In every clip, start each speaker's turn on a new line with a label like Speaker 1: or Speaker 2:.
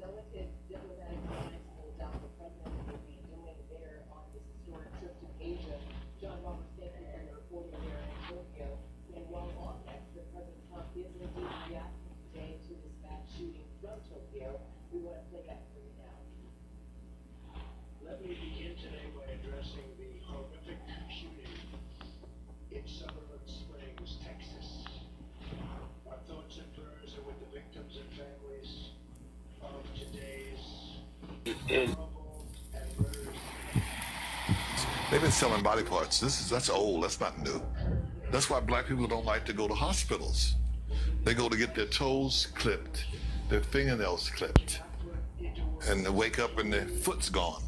Speaker 1: Delicate diplomatic lines will down the president will be doing there on this historic trip to Asia. John Roberts, thank you for your reporting there in Tokyo. And while on that, the President Trump is indeed reacting today to this mass shooting from Tokyo. We want to play that for you now.
Speaker 2: Let me begin today by addressing the horrific shooting in Sutherland Springs, Texas. Our thoughts and prayers are with the victims and families of today's horrible and murderous.
Speaker 3: They've been selling body parts. That's old. That's not new. That's why black people don't like to go to hospitals. They go to get their toes clipped, their fingernails clipped, and they wake up and their foot's gone.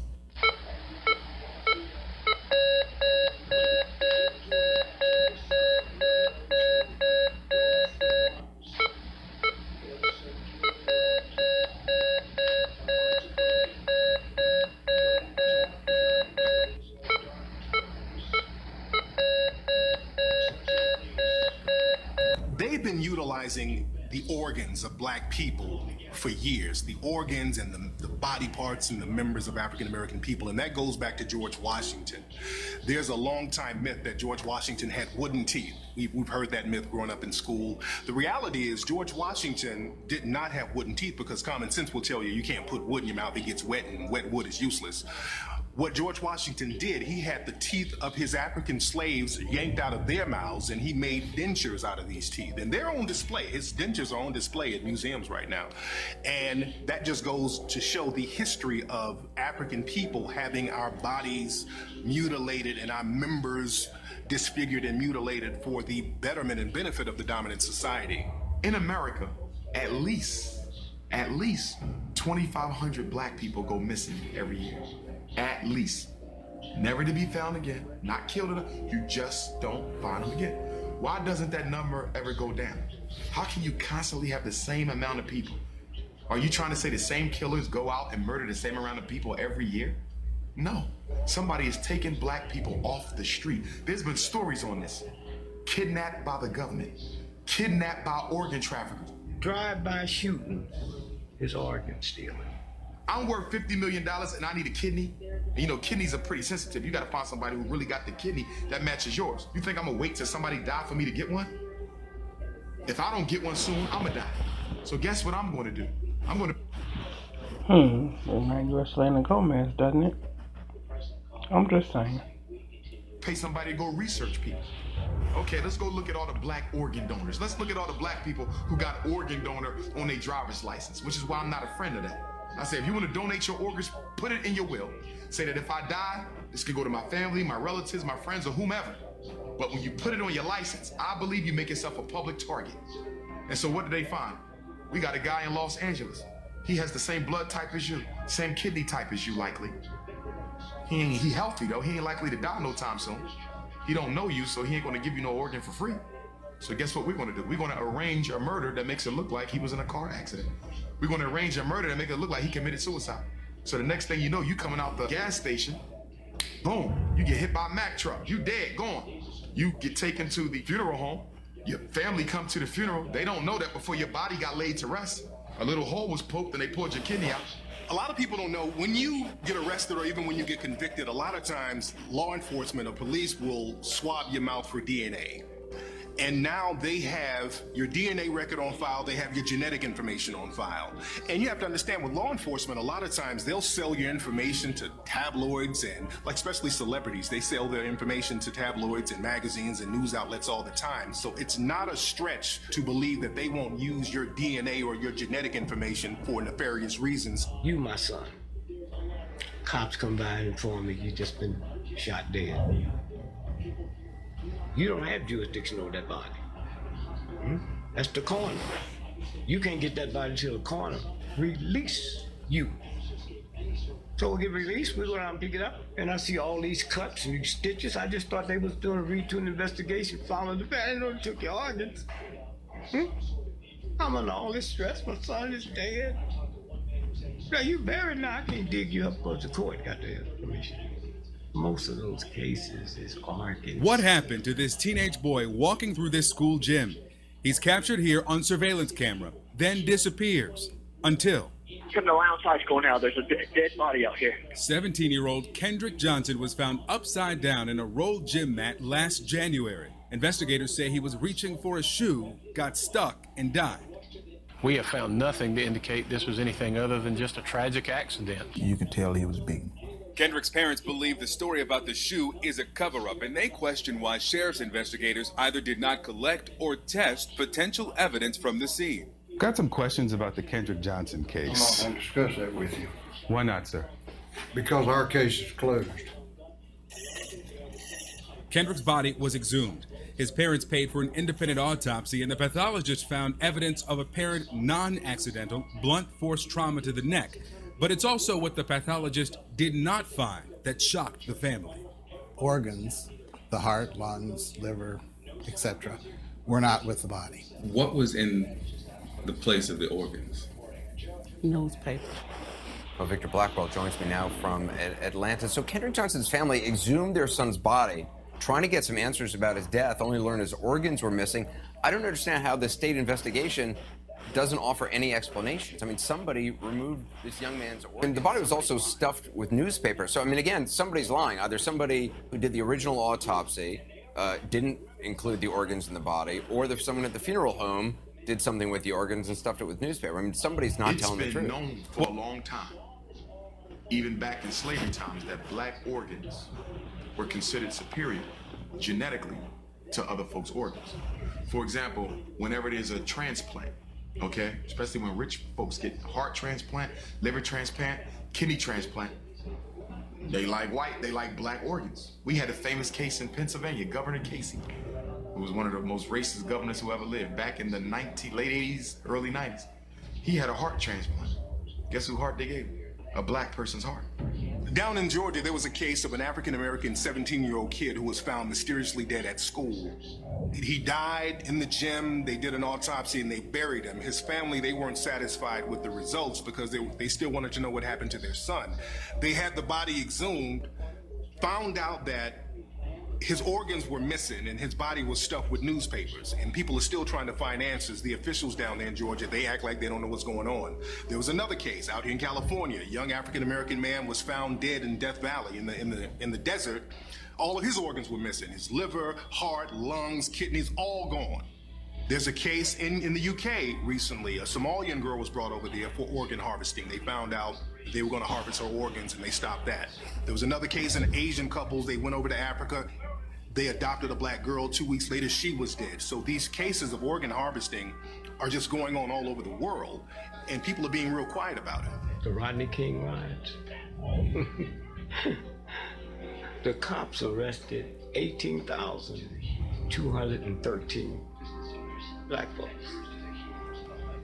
Speaker 4: They've been utilizing the organs of black people for years, the organs and the body parts and the members of African American people, and that goes back to George Washington. There's a long time myth that George Washington had wooden teeth. We've heard that myth growing up in school. The reality is George Washington did not have wooden teeth because common sense will tell you you can't put wood in your mouth, it gets wet, and wet wood is useless. What George Washington did, he had the teeth of his African slaves yanked out of their mouths, and he made dentures out of these teeth. And they're on display. His dentures are on display at museums right now. And that just goes to show the history of African people having our bodies mutilated and our members disfigured and mutilated for the betterment and benefit of the dominant society.
Speaker 5: In America, at least 2,500 black people go missing every year. At least. Never to be found again, not killed enough, you just don't find them again. Why doesn't that number ever go down? How can you constantly have the same amount of people? Are you trying to say the same killers go out and murder the same amount of people every year? No. Somebody is taking black people off the street. There's been stories on this. Kidnapped by the government, kidnapped by organ traffickers.
Speaker 2: Drive-by shooting is organ stealing.
Speaker 5: I'm worth $50 million and I need a kidney. And you know, kidneys are pretty sensitive. You gotta find somebody who really got the kidney that matches yours. You think I'm gonna wait till somebody die for me to get one? If I don't get one soon, I'm gonna die. So guess what I'm gonna do? I'm gonna...
Speaker 6: Reminds you of Selena Gomez, doesn't it? I'm just saying.
Speaker 5: Pay somebody to go research people. Okay, let's go look at all the black organ donors. Let's look at all the black people who got organ donor on their driver's license, which is why I'm not a friend of that. I say, if you want to donate your organs, put it in your will. Say that if I die, this can go to my family, my relatives, my friends, or whomever. But when you put it on your license, I believe you make yourself a public target. And so what did they find? We got a guy in Los Angeles. He has the same blood type as you, same kidney type as you likely. He healthy though, he ain't likely to die no time soon. He don't know you, so he ain't gonna give you no organ for free. So guess what we're gonna do? We're gonna arrange a murder that makes it look like he was in a car accident. We're gonna arrange a murder that make it look like he committed suicide. So the next thing you know, you coming out the gas station, boom, you get hit by a Mack truck, you dead, gone. You get taken to the funeral home, your family come to the funeral, they don't know that before your body got laid to rest, a little hole was poked and they pulled your kidney out.
Speaker 4: A lot of people don't know, when you get arrested or even when you get convicted, a lot of times law enforcement or police will swab your mouth for DNA. And now they have your DNA record on file, they have your genetic information on file. And you have to understand, with law enforcement, a lot of times they'll sell your information to tabloids and, like, especially celebrities, they sell their information to tabloids and magazines and news outlets all the time. So it's not a stretch to believe that they won't use your DNA or your genetic information for nefarious reasons.
Speaker 2: You, my son. Cops come by and inform me you just been shot dead. You don't have jurisdiction over that body. That's the coroner. You can't get that body till the coroner release you. So we'll get released, we go down and pick it up, and I see all these cuts and these stitches. I just thought they was doing a routine investigation, following the bad, and took your organs. I'm under all this stress, my son is dead. Now you buried now, I can't dig you up because the court got the information. Most of those cases is organs.
Speaker 7: What happened to this teenage boy walking through this school gym? He's captured here on surveillance camera. then disappears until
Speaker 8: from the lounge high school now. There's a dead body out here.
Speaker 7: 17-year-old Kendrick Johnson was found upside down in a rolled gym mat last January. Investigators say he was reaching for a shoe, got stuck, and died.
Speaker 9: We have found nothing to indicate this was anything other than just a tragic accident.
Speaker 10: You could tell he was beaten.
Speaker 7: Kendrick's parents believe the story about the shoe is a cover-up, and they question why sheriff's investigators either did not collect or test potential evidence from the scene.
Speaker 11: Got some questions about the Kendrick Johnson case.
Speaker 12: I'm not going to discuss that with you.
Speaker 11: Why not, sir?
Speaker 12: Because our case is closed.
Speaker 7: Kendrick's body was exhumed. His parents paid for an independent autopsy, and the pathologist found evidence of apparent non-accidental blunt force trauma to the neck. But it's also what the pathologist did not find that shocked the family.
Speaker 13: Organs, the heart, lungs, liver, etc., were not with the body.
Speaker 14: What was in the place of the organs?
Speaker 15: Newspaper.
Speaker 16: Well, Victor Blackwell joins me now from Atlanta. So Kendrick Johnson's family exhumed their son's body, trying to get some answers about his death, only to learn his organs were missing. I don't understand how the state investigation doesn't offer any explanations. I mean, somebody removed this young man's organs. And the body was also stuffed with newspaper. So, I mean, again, somebody's lying. Either somebody who did the original autopsy didn't include the organs in the body, or if someone at the funeral home did something with the organs and stuffed it with newspaper. I mean, somebody's not telling the truth.
Speaker 5: It's been known for a long time, even back in slavery times, that black organs were considered superior genetically to other folks' organs. For example, whenever there's a transplant, okay, especially when rich folks get heart transplant, liver transplant, kidney transplant, they like white, they like black organs. We had a famous case in Pennsylvania, Governor Casey, who was one of the most racist governors who ever lived back in the late 80s, early 90s. He had a heart transplant. Guess whose heart they gave him? A black person's heart.
Speaker 4: Down in Georgia, there was a case of an African-American 17-year-old kid who was found mysteriously dead at school. He died in the gym. They did an autopsy and they buried him. His family, they weren't satisfied with the results because they still wanted to know what happened to their son. They had the body exhumed, found out that his organs were missing and his body was stuffed with newspapers, and people are still trying to find answers. The officials down there in Georgia, they act like they don't know what's going on. There was another case out here in California. A young African-American man was found dead in Death Valley in the desert. All of his organs were missing. His liver, heart, lungs, kidneys, all gone. There's a case in the UK recently. A Somalian girl was brought over there for organ harvesting. They found out they were going to harvest her organs and they stopped that. There was another case in Asian couples. They went over to Africa. They adopted a black girl. 2 weeks later, she was dead. So these cases of organ harvesting are just going on all over the world, and people are being real quiet about it.
Speaker 2: The Rodney King riots. The cops arrested 18,213 black folks.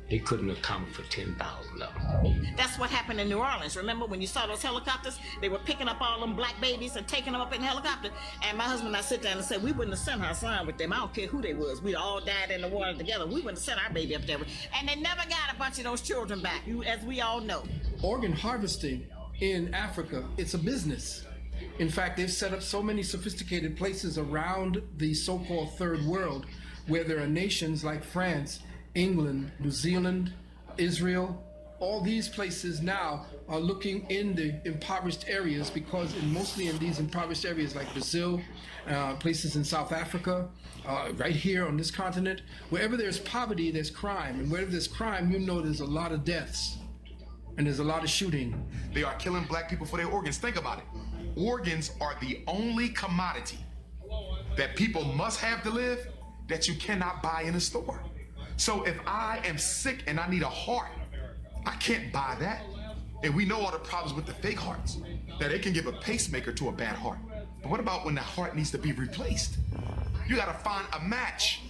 Speaker 2: They couldn't account for 10,000 of them.
Speaker 15: That's what happened in New Orleans. Remember when you saw those helicopters? They were picking up all them black babies and taking them up in the helicopter. And my husband and I sit down and said, we wouldn't have sent our son with them. I don't care who they was. We all died in the water together. We wouldn't have sent our baby up there. And they never got a bunch of those children back, as we all know.
Speaker 17: Organ harvesting in Africa, it's a business. In fact, they've set up so many sophisticated places around the so-called third world where there are nations like France, England, New Zealand, Israel. All these places now are looking in the impoverished areas because mostly in these impoverished areas like Brazil, places in South Africa, right here on this continent, wherever there's poverty, there's crime. And wherever there's crime, you know there's a lot of deaths and there's a lot of shooting.
Speaker 5: They are killing black people for their organs. Think about it. Organs are the only commodity that people must have to live that you cannot buy in a store. So if I am sick and I need a heart, I can't buy that. And we know all the problems with the fake hearts, that they can give a pacemaker to a bad heart. But what about when the heart needs to be replaced? You gotta find a match,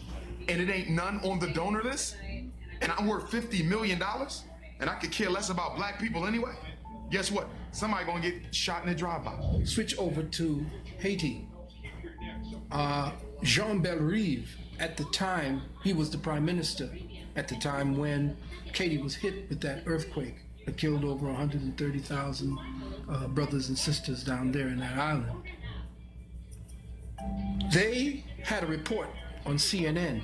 Speaker 5: and it ain't none on the donor list, and I'm worth $50 million, and I could care less about black people anyway? Guess what? Somebody gonna get shot in a drive-by.
Speaker 17: Switch over to Haiti. Jean Bellerive, at the time, he was the prime minister at the time when Haiti was hit with that earthquake that killed over 130,000 brothers and sisters down there in that island. They had a report on CNN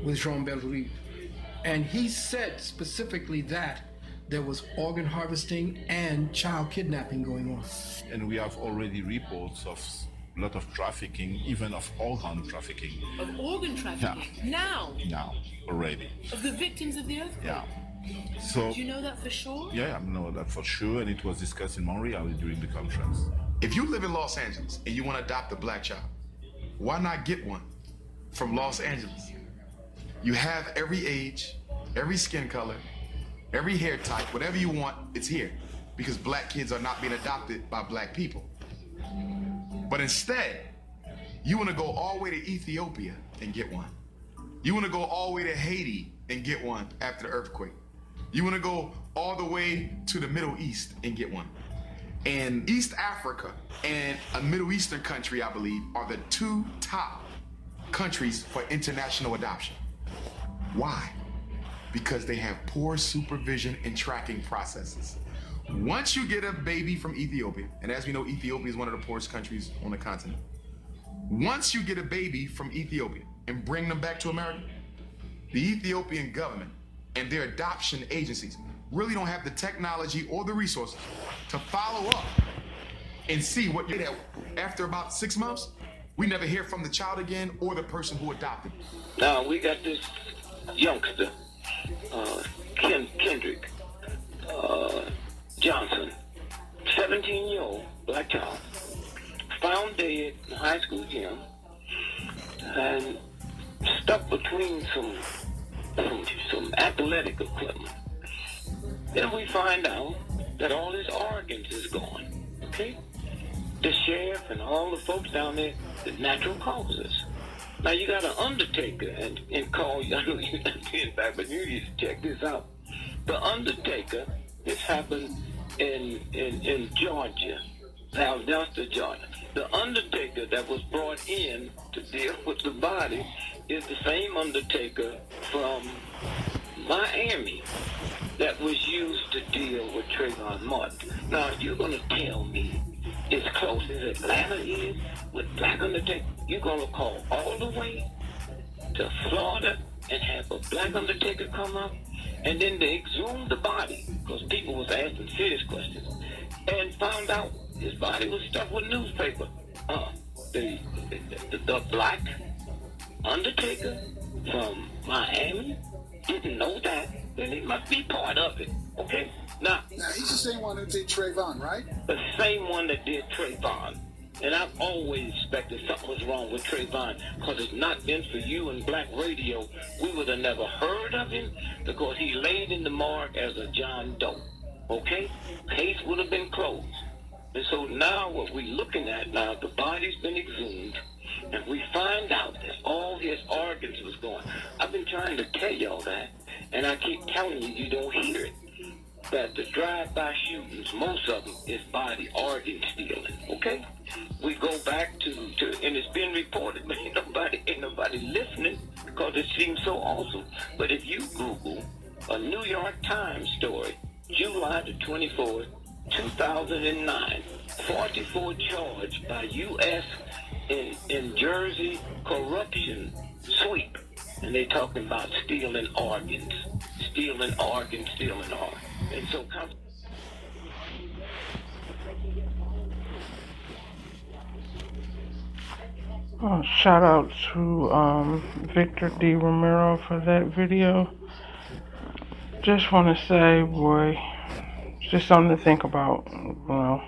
Speaker 17: with Jean Bellerive. And he said specifically that there was organ harvesting and child kidnapping going on.
Speaker 10: And we have already reports of a lot of trafficking, even of organ trafficking.
Speaker 18: Of organ trafficking?
Speaker 10: Yeah. Now, already.
Speaker 18: Of the victims of the earthquake?
Speaker 10: Yeah. So,
Speaker 18: do you know that for sure?
Speaker 10: Yeah, I know that for sure, and it was discussed in Montreal during the conference.
Speaker 5: If you live in Los Angeles and you want to adopt a black child, why not get one from Los Angeles? You have every age, every skin color, every hair type, whatever you want, it's here. Because black kids are not being adopted by black people. But instead, you want to go all the way to Ethiopia and get one. You want to go all the way to Haiti and get one after the earthquake. You want to go all the way to the Middle East and get one. And East Africa and a Middle Eastern country, I believe, are the two top countries for international adoption. Why? Because they have poor supervision and tracking processes. Once you get a baby from Ethiopia, and as we know, Ethiopia is one of the poorest countries on the continent. Once you get a baby from Ethiopia and bring them back to America, the Ethiopian government and their adoption agencies really don't have the technology or the resources to follow up and see what did after about 6 months. We never hear from the child again or the person who adopted.
Speaker 19: Now we got this youngster, Kendrick Johnson, 17-year-old black child, found dead in high school gym and stuck between some athletic equipment. Then we find out that all his organs is gone. Okay? The sheriff and all the folks down there, the natural causes. Now you got an undertaker and call you. I know you're not being back, but you need to check this out. The undertaker, this happened in Georgia, Valdosta, Georgia. The undertaker that was brought in to deal with the body is the same undertaker from Miami that was used to deal with Trayvon Martin. Now you're gonna tell me as close as Atlanta is with black undertaker, you're gonna call all the way to Florida and have a black undertaker come up, and then they exhumed the body because people was asking serious questions and found out his body was stuffed with newspaper. The black undertaker from Miami didn't know that, then he must be part of it. Okay? Now
Speaker 20: he's the same one who did Trayvon, right?
Speaker 19: The same one that did Trayvon. And I've always suspected something was wrong with Trayvon, because it's not been for you and black radio, we would have never heard of him, because he laid in the morgue as a John Doe. Okay? Case would have been closed. And so now what we're looking at now, the body's been exhumed, and we find out that all his organs was gone. I've been trying to tell y'all that, and I keep telling you, you don't hear it. That the drive-by shootings, most of them is body organ stealing, okay? We go back to and it's been reported, but ain't nobody listening because it seems so awesome. But if you Google a New York Times story, July the 24th, 2009, 44 charged by U.S. in Jersey corruption sweep. And they talking about stealing organs. And so
Speaker 6: shout out to Victor D. Romero for that video. Just want to say, boy, it's just something to think about. You know,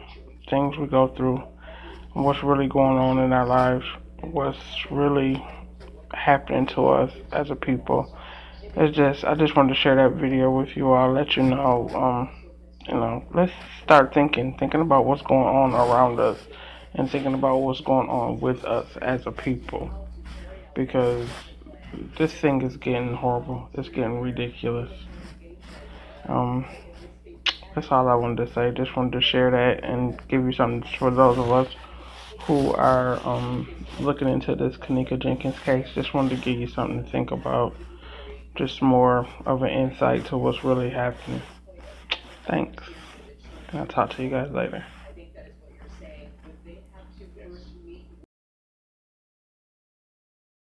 Speaker 6: things we go through, what's really going on in our lives, what's really happening to us as a people. I just wanted to share that video with you all, let you know, let's start thinking about what's going on around us and thinking about what's going on with us as a people, because this thing is getting horrible. It's getting ridiculous. That's all I wanted to say. Just wanted to share that and give you something for those of us who are looking into this Kenneka Jenkins case. Just wanted to give you something to think about. Just more of an insight to what's really happening. Thanks. And I'll talk to you guys later.